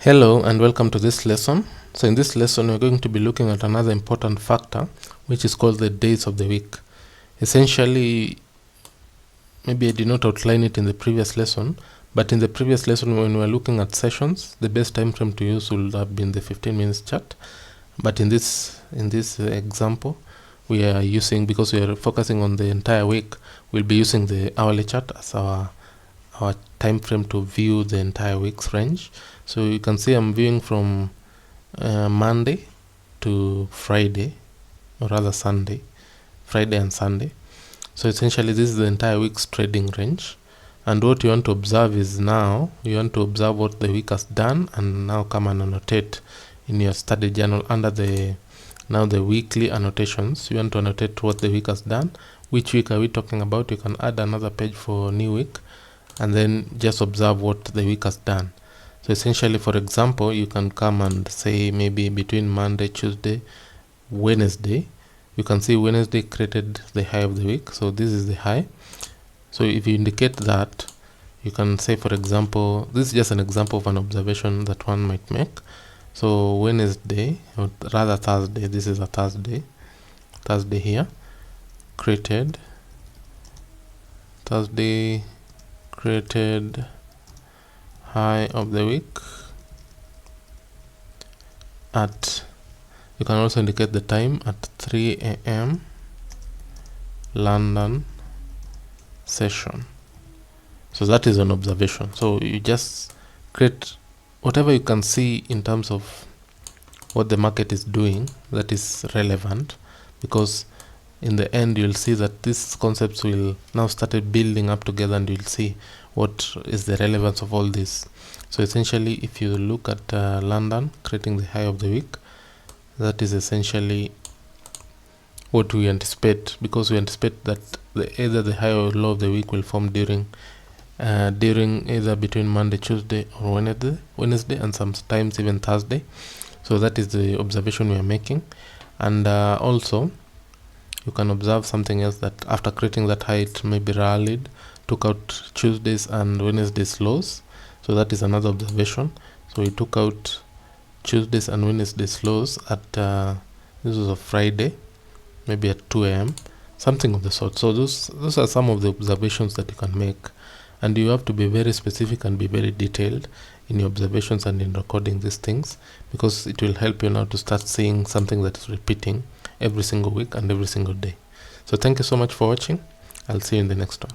Hello and welcome to this lesson. So in this lesson we're going to be looking at another important factor, which is called the days of the week. Essentially, maybe I did not outline it in the previous lesson, but in the previous lesson when we were looking at sessions, the best time frame to use would have been the 15 minutes chart. But in this example, we are using, because we are focusing on the entire week, we'll be using the hourly chart as our time frame to view the entire week's range. So you can see I'm viewing from Monday to Friday, or rather Sunday, Friday and Sunday. So essentially this is the entire week's trading range, and what you want to observe is, now you want to observe what the week has done, and now come and annotate in your study journal under the weekly annotations. You want to annotate what the week has done, which week are we talking about. You can add another page for new week and then just observe what the week has done. So essentially, for example, you can come and say maybe between Monday, Tuesday, Wednesday. You can see Wednesday created the high of the week. So this is the high. So if you indicate that, you can say, for example, this is just an example of an observation that one might make. So Wednesday, or rather Thursday, this is a Thursday here, created high of the week at, you can also indicate the time, at 3 a.m. London session. So that is an observation. So you just create whatever you can see in terms of what the market is doing that is relevant, because in the end you'll see that these concepts will now start building up together, and you'll see what is the relevance of all this. So essentially, if you look at London creating the high of the week, that is essentially what we anticipate, because we anticipate that either the high or low of the week will form during either between Monday, Tuesday, or Wednesday, and sometimes even Thursday. So that is the observation we are making. And also you can observe something else, that after creating that high, it may be rallied, took out Tuesdays and Wednesdays lows. So that is another observation. So we took out Tuesdays and Wednesdays lows at this was a Friday, maybe at 2 a.m., something of the sort. So those are some of the observations that you can make, and you have to be very specific and be very detailed in your observations and in recording these things, because it will help you now to start seeing something that is repeating every single week and every single day. So thank you so much for watching. I'll see you in the next one.